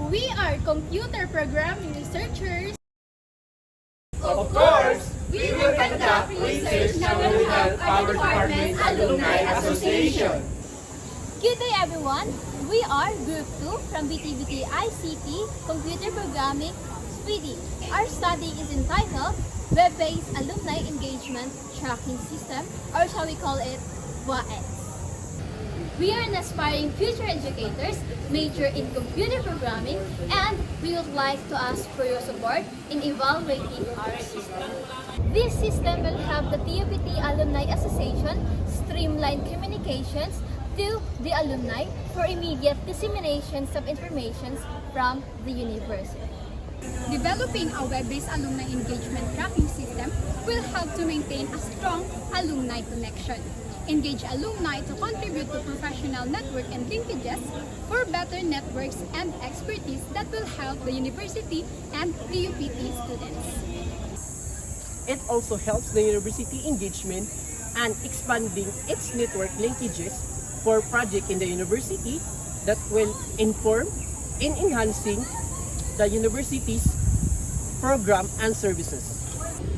We are computer programming researchers. Of course, we will conduct research that will help our department's alumni association. Good day everyone! We are Group 2 from BTBT ICT Computer Programming Sweden. Our study is entitled Web-Based Alumni Engagement Tracking System, or shall we call it WAES. We are an aspiring future educators, major in computer programming, and we would like to ask for your support in evaluating our system. This system will help the TUPT Alumni Association streamline communications to the alumni for immediate disseminations of information from the university. Developing a web-based alumni engagement tracking system will help to maintain a strong alumni connection, engage alumni to contribute to professional network and linkages for better networks and expertise that will help the university and TUPT students. It also helps the university engagement and expanding its network linkages for projects in the university that will inform in enhancing the university's program and services.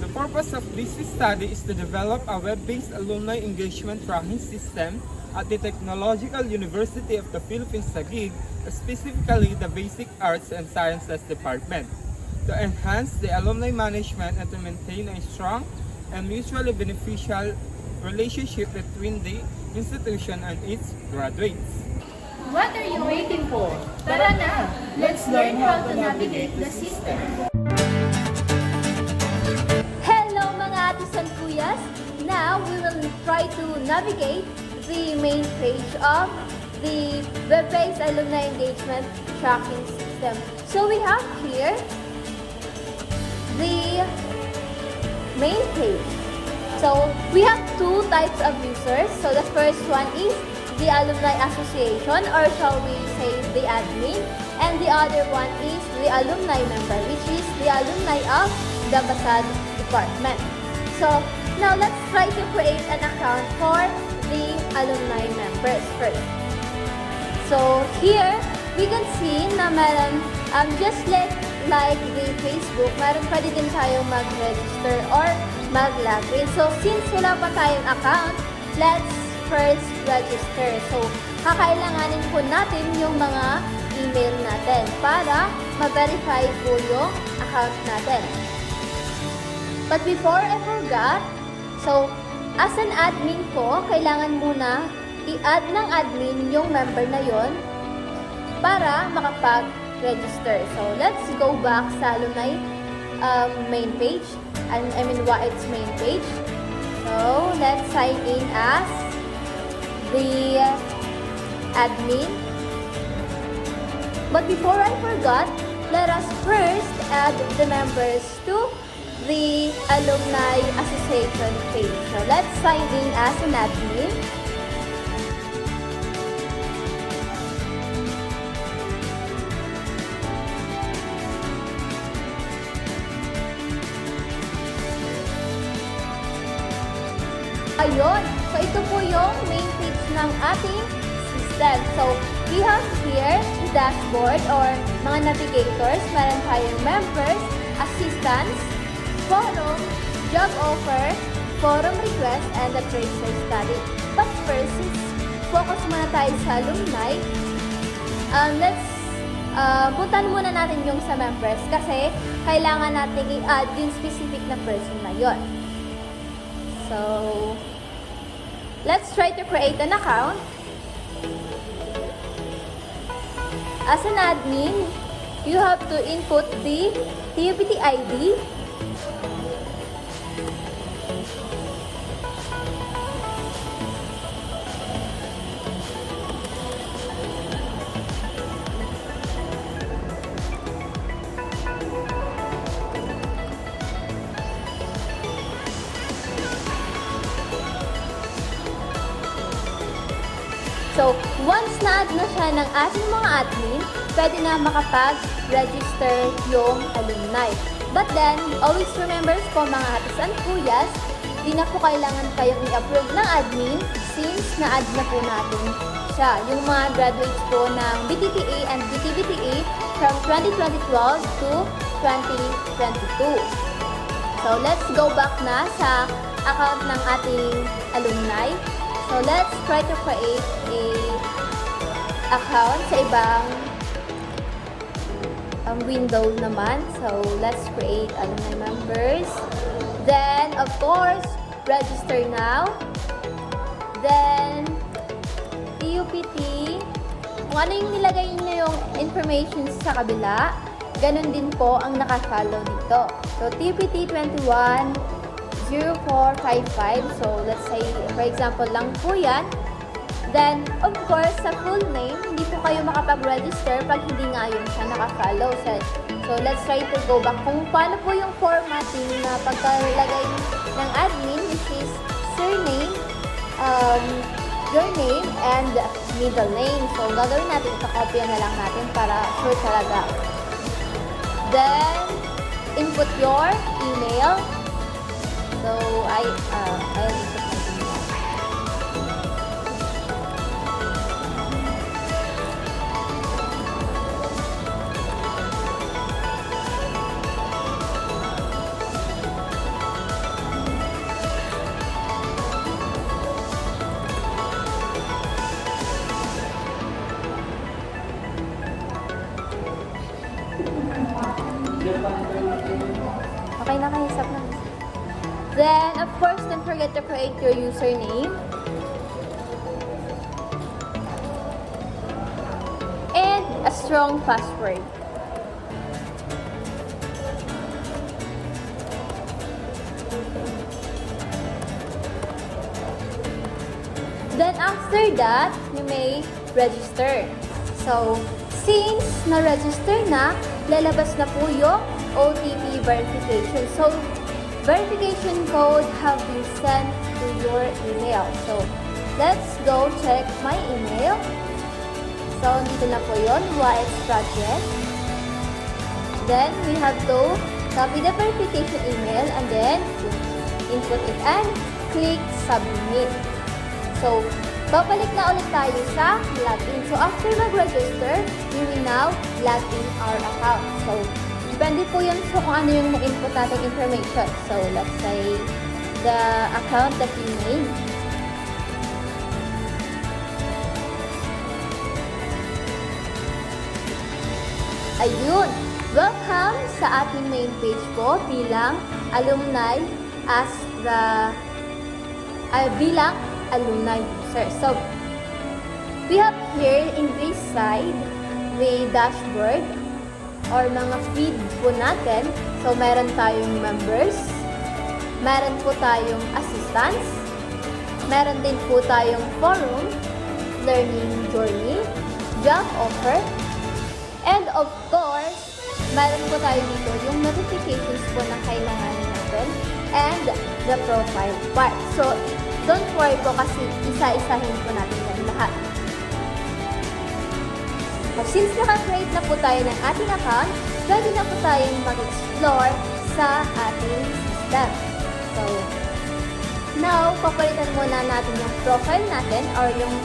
The purpose of this study is to develop a web-based alumni engagement tracking system at the Technological University of the Philippines, Taguig, specifically the Basic Arts and Sciences Department, to enhance the alumni management and to maintain a strong and mutually beneficial relationship between the institution and its graduates. What are you waiting for? Tara na! Let's learn how to navigate the system. Hello mga atis and kuyas! Now we will try to navigate the main page of the web-based alumni engagement tracking system. So we have here the main page. So we have two types of users. So the first one is the Alumni Association, or shall we say the admin, and the other one is the alumni member, which is the alumni of the BASAD department. So now let's try to create an account for the alumni members first. So here we can see na meron just like the Facebook, meron pwede din tayong mag-register or mag-login. So since wala pa tayong account, let's first register. So, kakailanganin po natin yung mga email natin para ma-verify po yung account natin. But before I forgot, so, as an admin po, kailangan muna i-add ng admin yung member na yon para makapag-register. So, let's go back sa alumni main page. I mean, WAED's main page. So, let's sign in as the admin. But before I forgot, let us first add the members to the Alumni Association page. So let's sign in as an admin. Ayun. So, ito po yung main page ng ating system. So, we have here the dashboard or mga navigators. Meron tayong members, assistants, forum, job offer, forum request, and the tracer study. But first, focus muna tayo sa alumni. Let's puntan muna natin yung sa members kasi kailangan natin i-add yung specific na person na yon. So, let's try to create an account. As an admin, you have to input the TUPT ID, so, once na-add na siya ng ating mga admin, pwede na makapag-register yung alumni. But then, always remember po mga atis and kuyas, di na po kailangan kayong i-approve ng admin since na-add na po natin siya. Yung mga graduates po ng BTTA and BTBTA, from 2012 to 2022. So, let's go back na sa account ng ating alumni. So, let's try to create a account sa ibang window naman. So, let's create alumni members. Then, of course, register now. Then, TUPT, kung ano yung nilagay niyo yung information sa kabila, ganun din po ang nakafollow dito. So, TUPT 210455. So, let's say, for example lang po yan. Then, of course, sa full name, hindi po kayo makapag-register pag hindi nga yun siya nakafollow. So, let's try to go back kung paano po yung formatting na pagkalagay ng admin, which is surname, your name, and middle name. So, gagawin natin, ito-copy na lang natin para sure talaga. Then, input your email. So, I'll input my email. Okay na, kahisap na. Then, of course, don't forget to create your username. And a strong password. Then, after that, you may register. So, since na-register na, lalabas na po yung OTP verification. So, verification code have been sent to your email. So, let's go check my email. So, dito na po yun, YX Project. Then, we have to copy the verification email and then input it and click submit. So, babalik na ulit tayo sa login. So, after mag-register, we will now log in our account. So, depende po yun sa kung ano yung na-input natin information. So, let's say, the account that we made. Ayun! Welcome sa ating main page po bilang alumni as bilang alumni user. So, we have here in this side the dashboard or mga feed po natin. So, meron tayong members, meron po tayong assistants, meron din po tayong forum, learning journey, job offer, and of course, meron po tayo dito yung notifications po na kailanganin natin and the profile part. So, don't worry po kasi isa-isahin po natin yan lahat. So, since naka-create na po tayo ng ating account, pwede na po tayong mag-explore sa ating system. So, now, papalitan muna natin yung profile natin or yung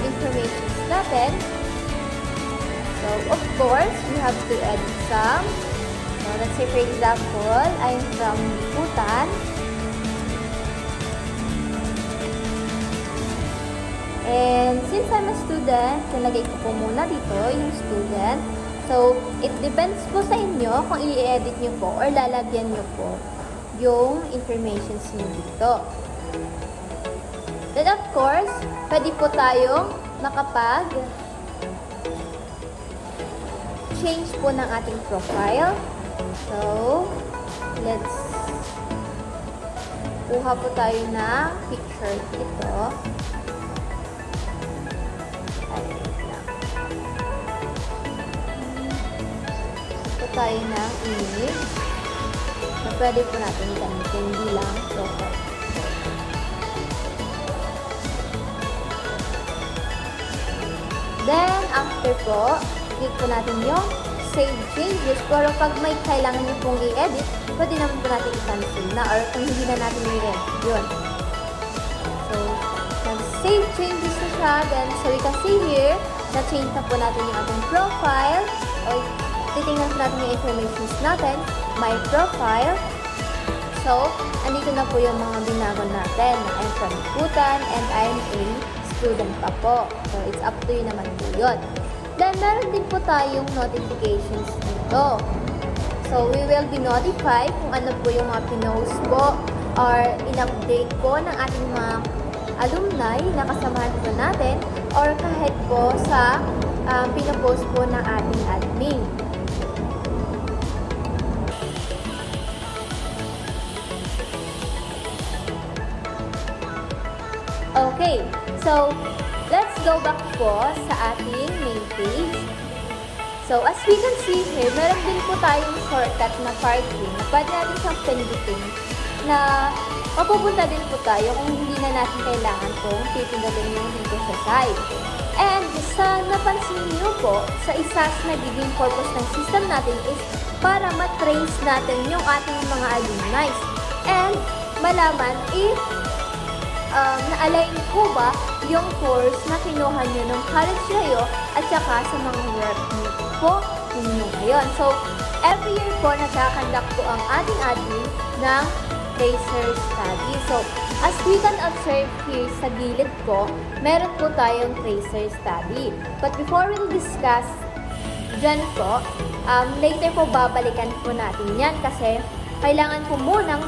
information natin. So, of course, we have to edit some. So, let's say, for example, I'm from Liputan. And since I'm a student, nilagay ko po muna dito yung student. So, it depends po sa inyo kung i-edit nyo po or lalagyan nyo po yung information nyo dito. Then, of course, pwede po tayong change po ng ating profile. So, let's kuha po tayo na picture dito. Ito tayo ng image na pwede po natin gamitin bilang profile. Then, after po, click po natin yung Save Changes. Pero pag may kailangan nyo pong i-edit, pwede naman po natin i-cancel na or kung hindi na natin i-edit. Yun. So, nag-Save Changes na siya. Then, so we can see here, na-change na po natin yung ating profile. O, natin yung informations natin, my profile. So, andito na po yung mga binago natin. I'm from Ikutan and I'm a student pa po. So, it's up to you naman po yun. Then, meron din po tayong notifications dito. So, we will be notified kung ano po yung mga pinost po or in-update po ng ating mga alumni na kasamahan po natin or kahit po sa pinopost po ng ating admin. Okay, so let's go back po sa ating main page. So, as we can see here, meron din po tayong shortcut na parking na pwede natin siyang pindutin na mapupunta din po tayo kung hindi na natin kailangan pong pipindutin yung dito sa side. And sa napansin niyo po, sa isa sa nagiging purpose ng system natin is para matrace natin yung ating mga alumni and malaman if na-align po ba yung course na kinuha nyo ng college kayo at saka sa mga work po ninyo ngayon. So, every year po nagkakandak po ang ating admin ng tracer study. So, as we can observe here sa gilid po, meron po tayong tracer study. But before we'll discuss dyan po, later po babalikan po natin yan kasi kailangan po munang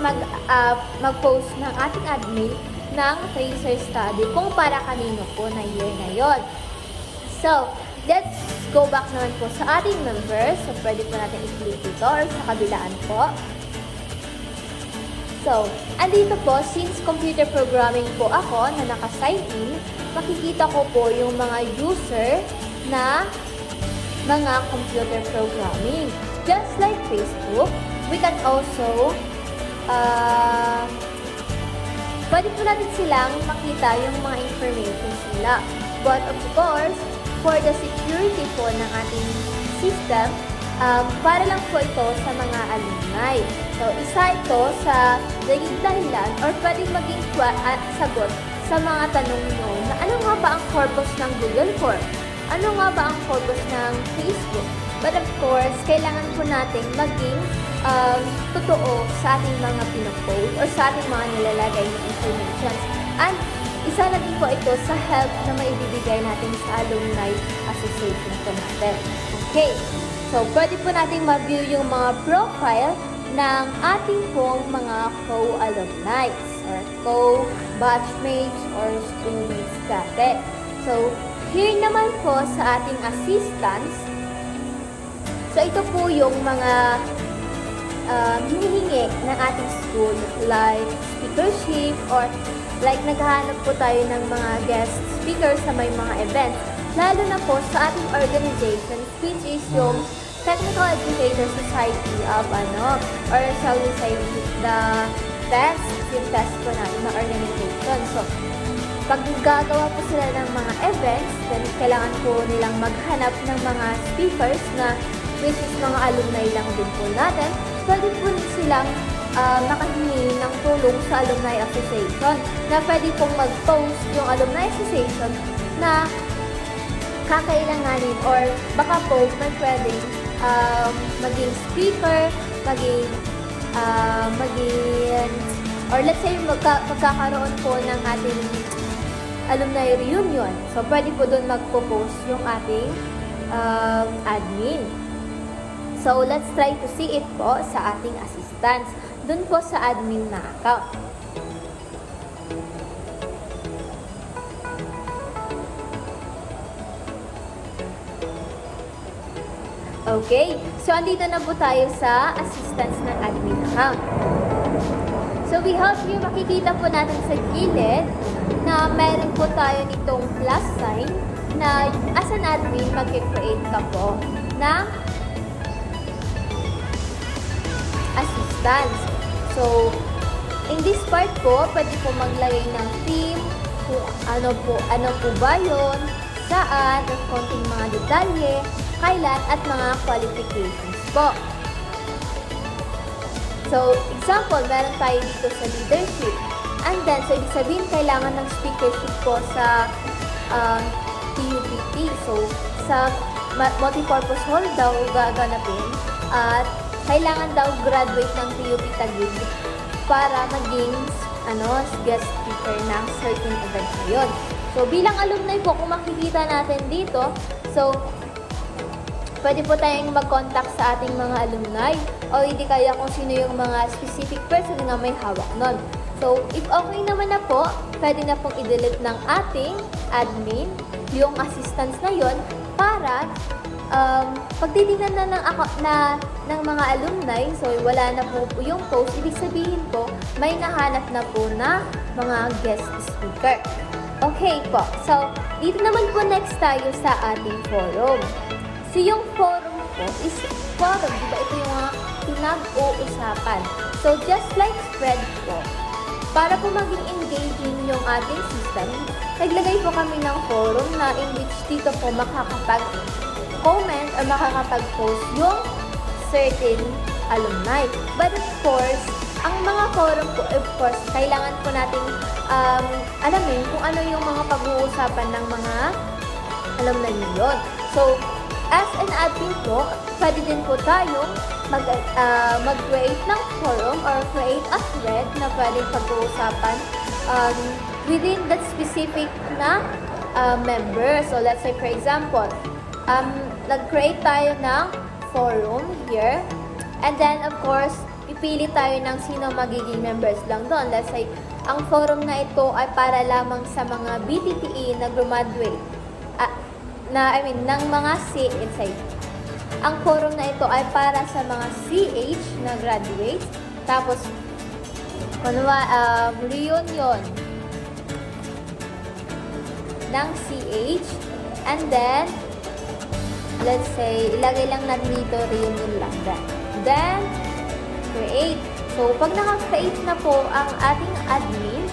mag-post ng ating admin ng tracer study kung para kanino po na year na yon. So, let's go back naman po sa ating members. So, pwede po natin i-click dito or sa kabilaan po. So, andito po, since computer programming po ako na naka-sign in, makikita ko po yung mga user na mga computer programming. Just like Facebook, we can also pwede po natin silang makita yung mga information nila. But of course, for the security po ng ating system, para lang po ito sa mga alumni. So, isa ito sa naging dahilan or pwedeng maging sagot sa mga tanong nyo na ano nga ba ang purpose ng Google Form? Ano nga ba ang purpose ng Facebook? But of course, kailangan po natin maging totoo sa ating mga pinopost or sa ating mga nilalagay na information. And isa na din po ito sa help na maibibigay natin sa Alumni Association po natin. Okay, so pwede po natin ma-view yung mga profile ng ating pong mga co-alumni or co-batchmates or students dati. So, here naman po sa ating assistants, so ito po yung mga hinihingi ng ating school like speakership or like naghahanap po tayo ng mga guest speakers sa may mga events. Lalo na po sa ating organization which is yung Technical Educator Society of or shall we say the test, yung test po natin na organization. So, pag gagawa po sila ng mga events, then kailangan po nilang maghanap ng mga speakers na which is mga alumni lang din po natin. Pwede po silang makahingi ng tulong sa Alumni Association na pwede pong mag-post yung Alumni Association na kakailanganin or baka po may pwedeng maging speaker, maging or let's say magkakaroon po ng ating alumni reunion. So, pwede po doon magpo-post yung ating admin. So, let's try to see it po sa ating assistants. Doon po sa admin na account. Okay, so andito na po tayo sa assistants ng admin account. So, we have here, makikita po natin sa gilid na meron po tayo nitong plus sign na as an admin, mag-create ka po ng assistance. So, in this part po, pwede po maglagay ng theme, kung ano po ba yun, saan, at konting mga detalye, kailan, at mga qualifications po. So, example, meron tayo dito sa leadership. And then, so, ibig sabihin, kailangan ng speakership po sa TUPT. So, sa multipurpose hall daw gaganapin at kailangan daw graduate ng PUP Taguig para maging guest speaker ng certain event na yun. So, bilang alumni po, kung makikita natin dito, so, pwede po tayong mag-contact sa ating mga alumni o hindi kaya kung sino yung mga specific person na may hawak nun. So, if okay naman na po, pwede na pong i-delete ng ating admin yung assistance na yon para pag titignan ng mga alumni, so wala na po yung post, ibig sabihin po, may nahanap na po na mga guest speaker. Okay po, so dito naman po next tayo sa ating forum. So yung forum po is forum, diba ito yung mga pinag-uusapan. So just like spread po, para po maging engaging yung ating system, naglagay po kami ng forum na in which dito po makakapag-comment or makakapag-post yung certain alumni. But of course, ang mga forum po, of course, kailangan po nating alamin kung ano yung mga pag-uusapan ng mga alumni yun. So, as an admin po, pwede din po tayong mag-create ng forum or create a thread na pwedeng pag-uusapan within that specific na member. So, let's say for example, nag-create tayo ng forum here and then of course, ipili tayo ng sino magiging members lang doon. Let's say, ang forum na ito ay para lamang sa mga BTTE na graduate ng mga CHS. Ang forum na ito ay para sa mga CH na graduates. Tapos, reunion ng CH. And then, let's say, ilagay lang natin dito, reunion lang. Then, create. So, pag naka-create na po ang ating admin,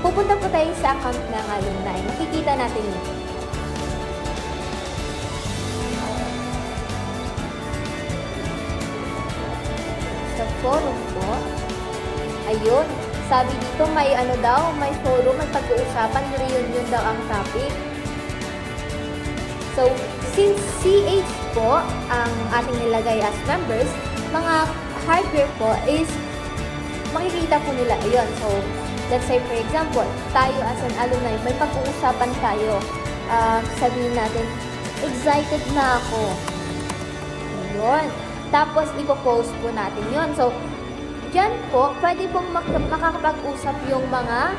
pupunta po tayo sa account ng alumni. Makikita natin ito. Sa forum po, ayun, sabi dito may may forum, may pag-uusapan, reunion daw ang topic. So, since CH po ang ating nilagay as members, mga hardware po is makikita po nila. Ayun, so, let's say for example, tayo as an alumni, may pag-uusapan tayo. Sabihin natin, excited na ako. Ayun. Tapos, ipopost po natin yon. So, dyan po, pwede pong makakapag-usap yung mga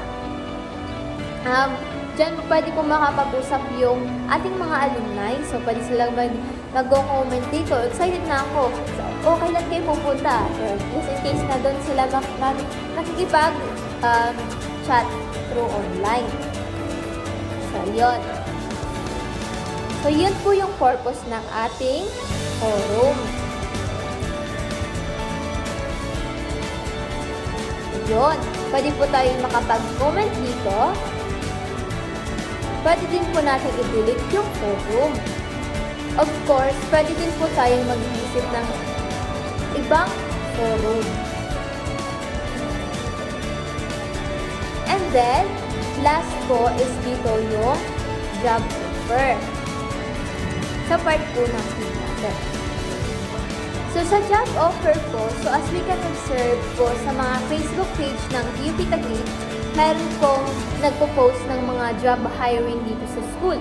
dyan pwede pong makapag-usap yung ating mga alumni. So, pwede silang mag-comment dito. Excited na ako. So, kailan kayo pupunta? Just in case na doon sila nakikipag-chat through online. So, yun. So, yun po yung purpose ng ating forum. Yun. Pwede po tayong makapag-comment dito. Pwede din po natin i-delete yung forum. Of course, pwede din po tayong mag-isip ng ibang forum. And then, last po is dito yung job offer. Sa part po ng team natin. So, sa job offer po, so as we can observe po sa mga Facebook page ng PUP Taguig, meron pong nagpo-post ng mga job hiring dito sa school.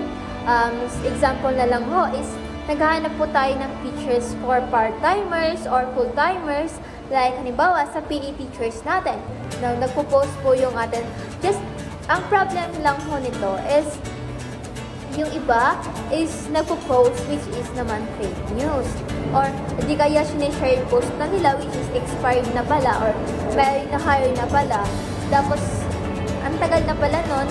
Example na lang ho is, naghahanap po tayo ng teachers for part-timers or full-timers. Like, halimbawa, sa PE teachers natin. Now, nagpo-post po yung atin. Just, ang problem lang ho nito is, yung iba is nagpo-post which is naman fake news. Or hindi kaya sinishare yung post na nila which is expired na pala or may na-hire na pala. Tapos, ang tagal na pala nun,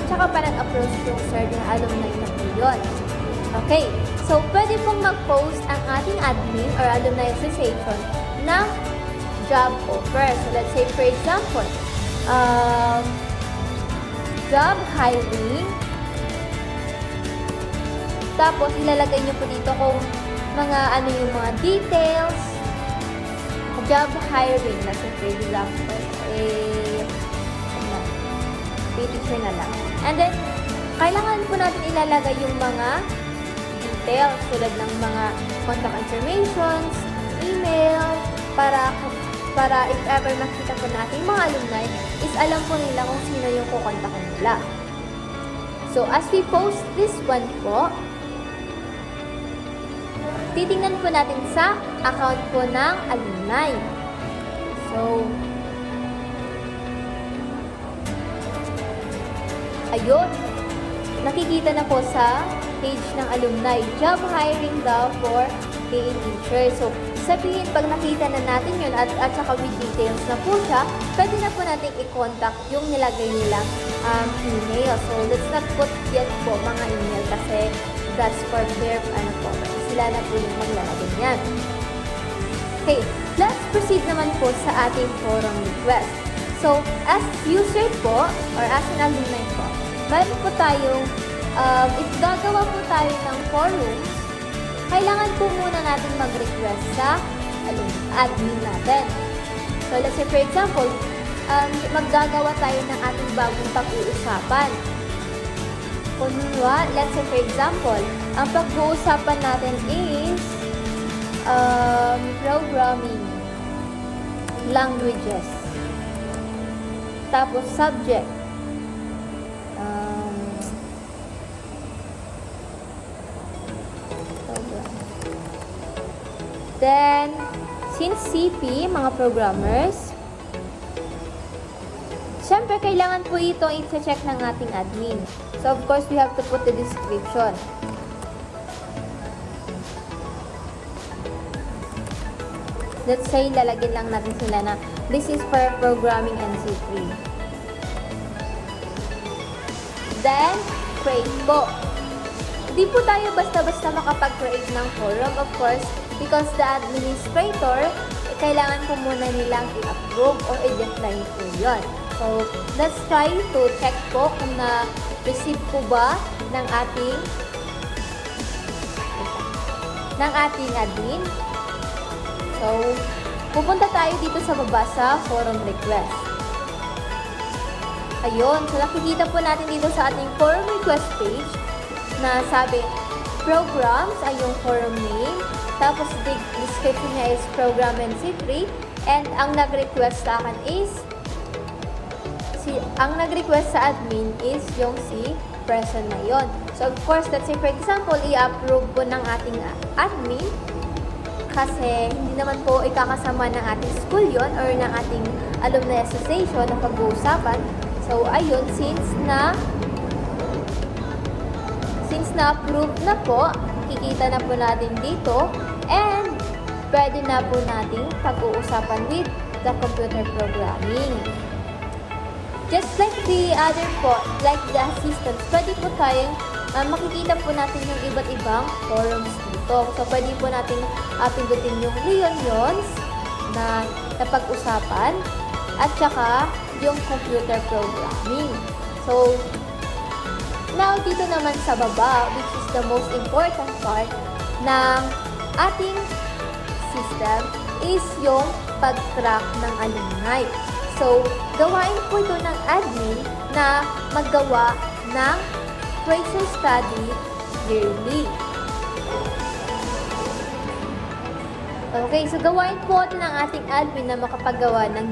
tsaka pa nag-approach yung certain alumni na po yun. Okay, so pwede pong mag-post ang ating admin or alumni association ng job offer. So, let's say for example, job hiring. Tapos, ilalagay nyo po dito kung yung mga details. Job hiring. Let's say, for example, teacher na lang. And then, kailangan po natin ilalagay yung mga details tulad ng mga contact informations, email, para if ever makita po natin mga alumni, is alam po nila kung sino yung kukontakin nila. So, as we post this one po, titingnan po natin sa account po ng alumni. So, ayun, nakikita na po sa page ng alumni, job hiring daw for PE teacher. So, sabihin, pag nakita na natin yun at saka with details na po siya, pwede na po natin i-contact yung nilagay nilang email. So, let's not put yet po mga email kasi that's for their, sila na po yung maglalagay niyan. Okay, let's proceed naman po sa ating forum request. So, as user po, or as an alumni po, meron po tayong, if gagawa po tayo ng forums, kailangan po muna natin mag-request sa admin natin. So, let's say for example, maggagawa tayo ng ating bagong pag-uusapan. Kunwa, let's say for example, ang pag-uusapan natin is programming languages. Tapos subject. Then, since CP, mga programmers, syempre, kailangan po ito i-check ng ating admin. So, of course, we have to put the description. Let's say, lalagyan lang natin sila na this is for programming NC3. Then, create po. Hindi po tayo basta-basta makapag-create ng forum, of course, because the administrator, kailangan po muna nilang i-approve or i-decline po yun. So, let's try to check po kung na-receive po ba ng ating admin. So, pupunta tayo dito sa baba sa forum request. Ayun, so nakikita po natin dito sa ating forum request page na sabi, programs ay yung forum name, tapos the description niya is program NC3, and ang nag-request sa akin is, ang nag-request sa admin is yung si person na yon. So, of course, let's say for example, i-approve po ng ating admin, kasi hindi naman po ikakasama ng ating school yon or ng ating alumni association na pag-uusapan. So, ayun, since na-approve na po, kikita na po natin dito, and pwede na po natin pag-uusapan with the computer programming. Just like the other po, like the assistants, pwede po tayong makikita po natin yung iba't ibang forums dito. So, pwede po natin pindutin yung reunions na napag-usapan at saka yung computer programming. So, now, dito naman sa baba, which is the most important part ng ating system, is yung pag-track ng alumni. So, gawain po ito ng admin na maggawa ng Tracer Study yearly. Okay, so gawain po ito ng ating admin na makapagawa ng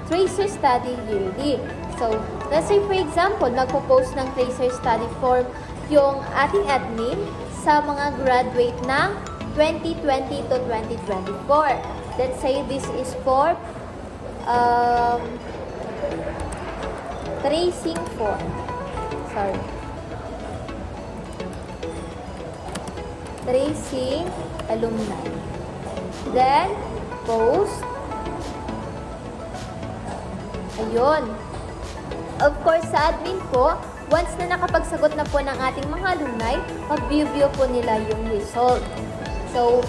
Tracer Study yearly. So, let's say for example, magpo-post ng Tracer Study form yung ating admin sa mga graduate ng 2020 to 2024. Let's say this is for tracing form. Tracing alumni. Then, post. Ayun. Of course, sa admin po, once na nakapagsagot na po ng ating mga alumni, mag-view po nila yung result. So,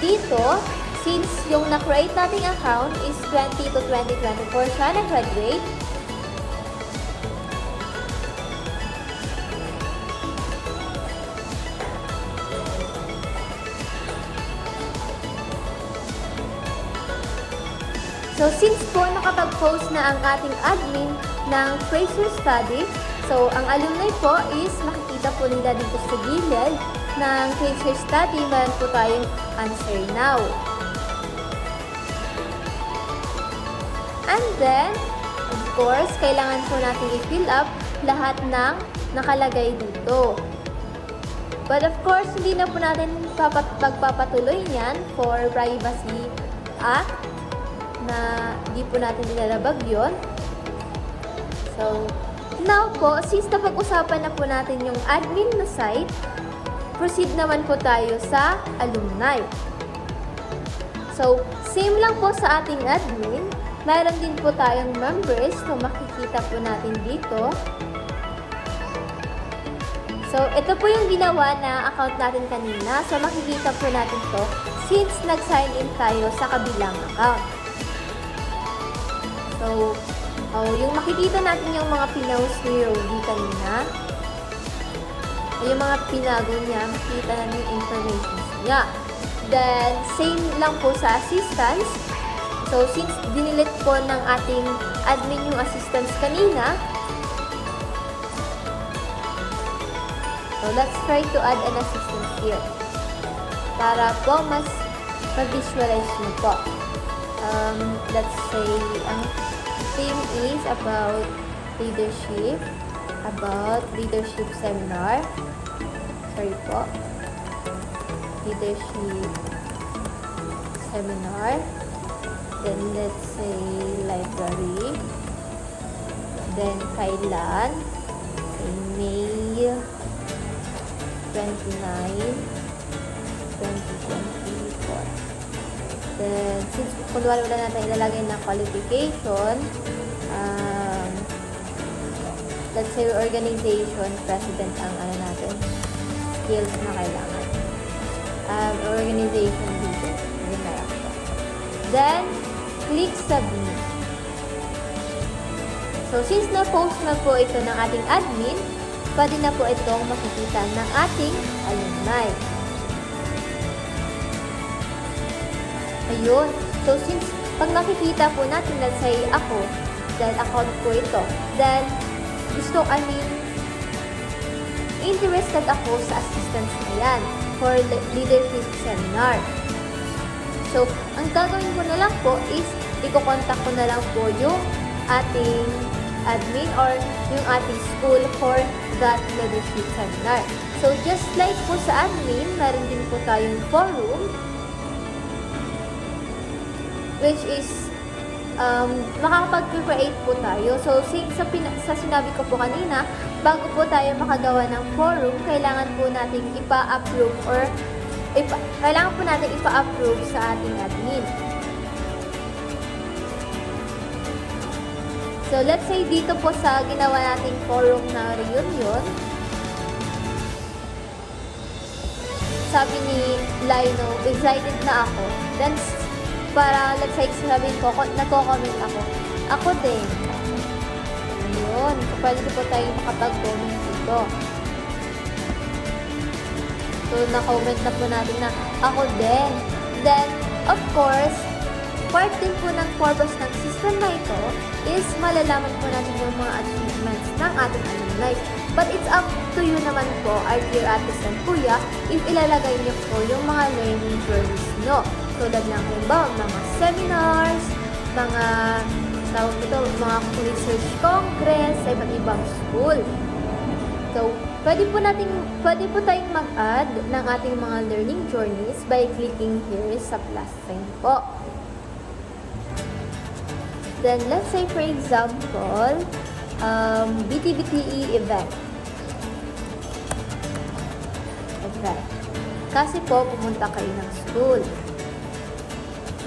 dito, since yung na-create nating account is 20 to 2024 siya na-graduate, so, since po nakapag-post na ang ating admin ng Tracer Study, so, ang alumni po is makikita po nila dito sa gilid ng case study, meron po tayong answer now. And then, of course, kailangan po natin i-fill up lahat ng nakalagay dito. But of course, hindi na po natin pagpapatuloy niyan for Privacy Act na hindi po natin nilalabag yun. So, now po, since napag-usapan na po natin yung admin na site, proceed naman po tayo sa alumni. So, same lang po sa ating admin. Mayroon din po tayong members na makikita po natin dito. So, ito po yung ginawa na account natin kanina. So, makikita po natin to since nag-sign in tayo sa kabilang account. So, yung makikita natin yung mga pinost ni Rody kanina. Yung mga pinago niya, makikita natin yung information niya. Then, same lang po sa assistance. So, since dinilit po ng ating admin yung assistance kanina, so, let's try to add an assistance here. Para po mas ma-visualize nyo po. Let's say, ang theme is about leadership seminar. Sorry po. Leadership seminar. Then, let's say, library. Then, kailan? May 29, 2024. Then, since kunwari wala natin ilalagay na qualification, let's say organization, president ang ano natin, skills na kailangan. Organization leader. Then, click submit. So, since na-post na po ito ng ating admin, pwede na po itong makikita ng ating alumni. Ayun. So, since pag nakikita po natin, let's say ako, dahil account ko ito, then interested ako sa assistance na yan for leadership seminar. So, ang gagawin ko na lang po is, i-contact ko na lang po yung ating admin or yung ating school for that leadership seminar. So, just like po sa admin, meron din po tayong forum, which is, makakapag-create po tayo. So, sa sinabi ko po kanina, bago po tayo makagawa ng forum, kailangan po natin ipa-approve or kailangan po natin ipa-approve sa ating admin. So, let's say dito po sa ginawa nating forum na reunion, sabi ni Lino, excited na ako. Then, para, let's say, sabihin ko, nagko-comment ako. Ako din. Ayun. So, pwede po tayo makapag-comment dito. So, na-comment na po natin na ako din. Then, of course, part din po ng purpose ng system na ito is malalaman po natin yung mga achievements ng ating alumni. But it's up to you naman po, our dear ates and kuya, if ilalagay niyo po yung mga learning journeys nyo. Tulad ng halimbawa, mga seminars, mga research congress sa iba't ibang school. So, pwede po tayong mag-add ng ating mga learning journeys by clicking here sa plus sign po. Then, let's say for example, BTBTE event. Kasi po, pumunta kayo ng school.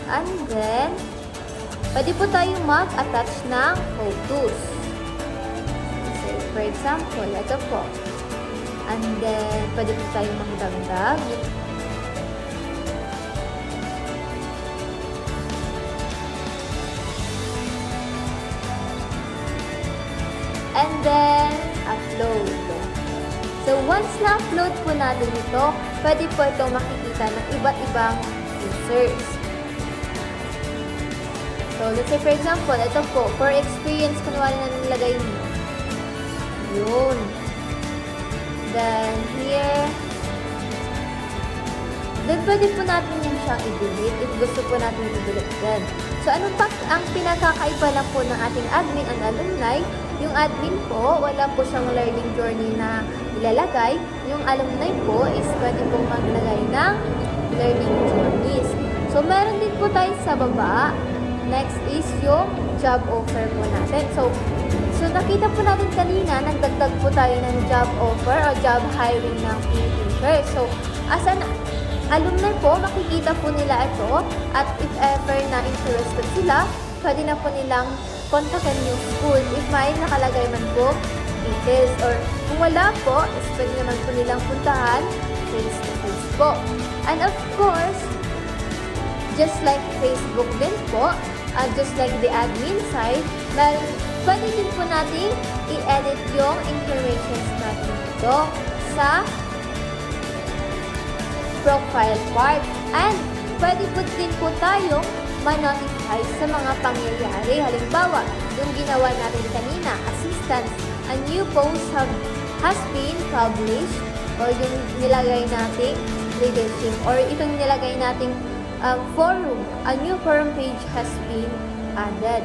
And then, pwede po tayong mag-attach ng photos. So, for example, ito po. And then, pwede po tayong magdagdag. And then, upload. So, once na-upload po natin ito, pwede po itong makikita ng iba't ibang users. So, let's say for example, ito po, for experience, kunwari na nilagay nyo. Yun. Then, here, then pwede po natin yan siyang i-delete if gusto po natin i-delete din. So, ano pa ang pinakakaiba lang po ng ating admin and alumni? Yung admin po, wala po siyang learning journey na ilalagay. Yung alumni po is pwede pong maglagay ng learning journeys. So, meron din po tayo sa baba. Next is yung job offer po natin. So nakita po natin kanina, nagdagdag po tayo ng job offer o job hiring ng Philippines. So, as an alumni po, makikita po nila ito at if ever na interested sila, pwede na po nilang kontakin yung school if may nakalagay man po details, or kung wala po, is pwede naman po nilang puntahan face to face po. And of course, just like Facebook din po, just like the admin side, pwede din po natin i-edit yung information natin dito sa profile part. And pwede po din po tayong ma-notify sa mga pangyayari. Halimbawa, yung ginawa natin kanina, assistance, a new post has been published, or yung nilagay nating leadership, or itong nilagay nating forum, a new forum page has been added.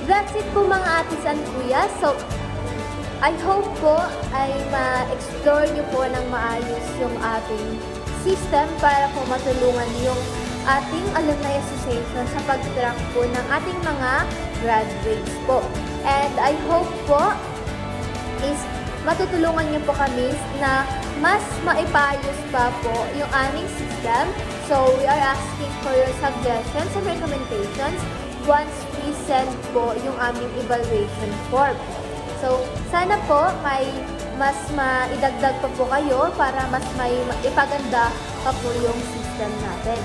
That's it po mga atis and kuya. So, I hope po ay ma-explore nyo po ng maayos yung ating system para po matulungan yung ating Alumni Association sa pag-track po ng ating mga graduates po. And I hope po is matutulungan nyo po kami na mas maipayos pa po yung aming system. So, we are asking for your suggestions and recommendations once we send po yung aming evaluation form. So, sana po may mas maidagdag pa po kayo para mas may ipaganda pa po yung system natin.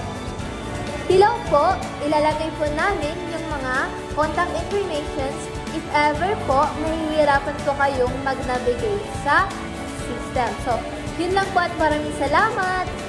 Below po, ilalagay po namin yung mga contact informations if ever po nahihirapan po kayong mag-navigate sa system. So, yun lang po at maraming salamat!